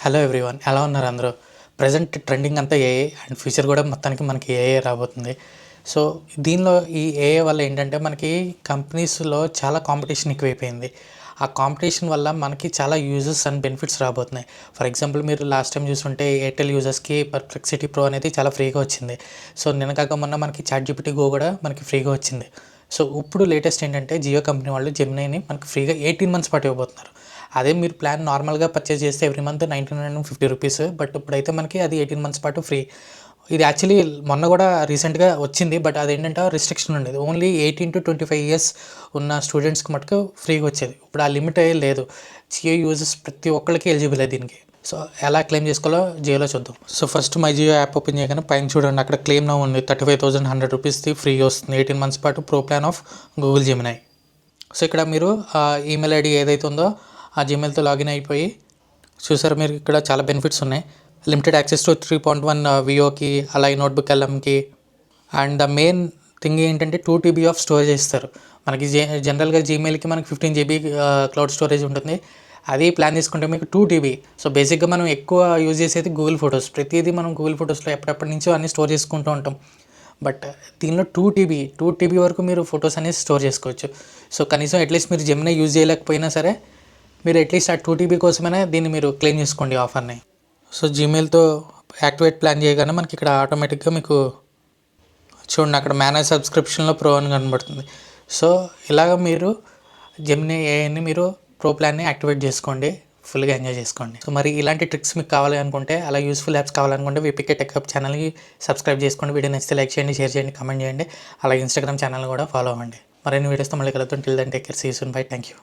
Hello everyone, ఎలా ఉన్నారు అందరూ? ప్రజెంట్ ట్రెండింగ్ అంతా ఏఐ అండ్ ఫ్యూచర్ కూడా మొత్తానికి మనకి ఏఐ రాబోతుంది. సో దీనిలో ఈ ఏఐ వల్ల ఏంటంటే మనకి కంపెనీస్లో చాలా కాంపిటీషన్ ఎక్కువైపోయింది. ఆ కాంపిటీషన్ వల్ల మనకి చాలా యూజెస్ అండ్ బెనిఫిట్స్ రాబోతున్నాయి. ఫర్ ఎగ్జాంపుల్, మీరు లాస్ట్ టైం చూసుంటే ఎయిర్టెల్ యూజర్స్కి పర్ప్లెక్సిటీ ప్రో అనేది చాలా ఫ్రీగా వచ్చింది. సో నిన్న కాక మొన్న మనకి చాట్‌జిపిటి గో కూడా మనకి ఫ్రీగా వచ్చింది. సో ఇప్పుడు లేటెస్ట్ ఏంటంటే జియో కంపెనీ వాళ్ళు జెమినైని మనకి ఫ్రీగా 18 మంత్స్ పాటు ఇవ్వబోతున్నారు. అదే మీరు ప్లాన్ నార్మల్గా పర్చేస్ చేస్తే ఎవ్రీ మంత్ ₹99.50. బట్ ఇప్పుడైతే మనకి అది 18 మంత్స్ పాటు ఫ్రీ. ఇది యాక్చువల్లీ మొన్న కూడా రీసెంట్గా వచ్చింది. బట్ అదేంటంటే రిస్ట్రిక్షన్ ఉండేది. ఓన్లీ 18 to 25 ఇయర్స్ ఉన్న స్టూడెంట్స్కి మటుకు ఫ్రీగా వచ్చేది. ఇప్పుడు ఆ లిమిట్ అయ్యే లేదు. జియో యూజర్స్ ప్రతి ఒక్కరికి ఎలిజిబుల్ దీనికి. సో ఎలా క్లెయిమ్ చేసుకోవాలో జియోలో చూద్దాం. So first My Jio app open చేయగానే పైన చూడండి, అక్కడ క్లెయిమ్ నౌ ఉంది. ₹35,100 ఫ్రీగా వస్తుంది. 18 మంత్స్ పాటు pro plan of Google Gemini. So ఇక్కడ మీరు ఈమెయిల్ ఐడి ఏదైతే ఉందో ఆ జీమెయిల్తో లాగిన్ అయిపోయి చూసారు, మీరు ఇక్కడ చాలా బెనిఫిట్స్ ఉన్నాయి. లిమిటెడ్ యాక్సెస్ టు 3.1 వియోకి, అలాగే నోట్బుక్ ఎల్ఎంకి. అండ్ ద మెయిన్ థింగ్ ఏంటంటే 2 TB ఆఫ్ స్టోరేజ్ ఇస్తారు. మనకి జనరల్గా జీమెయిల్కి మనకి 15 GB క్లౌడ్ స్టోరేజ్ ఉంటుంది. అది ప్లాన్ తీసుకుంటే మీకు 2 TB. సో బేసిక్గా మనం ఎక్కువ యూజ్ చేసేది గూగుల్ ఫొటోస్. ప్రతిదీ మనం గూగుల్ ఫొటోస్లో ఎప్పటి నుంచో అన్నీ స్టోర్ చేసుకుంటూ ఉంటాం. బట్ దీనిలో 2 TB వరకు మీరు ఫొటోస్ అనేది స్టోర్ చేసుకోవచ్చు. సో కనీసం అట్లీస్ట్ మీరు జెమినై యూజ్ చేయలేకపోయినా సరే, మీరు అట్లీస్ట్ ఆ 2 TB కోసమైనా దీన్ని మీరు క్లెయిమ్ చేసుకోండి ఆఫర్ని. సో జీమెయిల్తో యాక్టివేట్ ప్లాన్ చేయగానే మనకి ఇక్కడ ఆటోమేటిక్గా మీకు చూడండి, అక్కడ మేనేజ్ సబ్స్క్రిప్షన్లో ప్రో అని కనబడుతుంది. సో ఇలాగ మీరు జెమినై ఏఐని మీరు ప్రో ప్లాన్ని యాక్టివేట్ చేసుకోండి, ఫుల్గా ఎంజాయ్ చేసుకోండి. సో మరి ఇలాంటి ట్రిక్స్ మీకు కావాలి అనుకుంటే, అలా యూస్ఫుల్ యాప్స్ కావాలనుకుంటే వీపీకే టెక్ హబ్ ఛానల్కి సబ్స్క్రైబ్ చేసుకోండి. వీడియో నచ్చితే లైక్ చేయండి, షేర్ చేయండి, కామెంట్ చేయండి. అలాగే ఇన్స్టాగ్రామ్ ఛానల్ కూడా ఫాలో అవ్వండి. మరిన్ని వీడియోస్తో మళ్ళీ కలుద్దాం. Till then take care, see you soon, bye, thank you.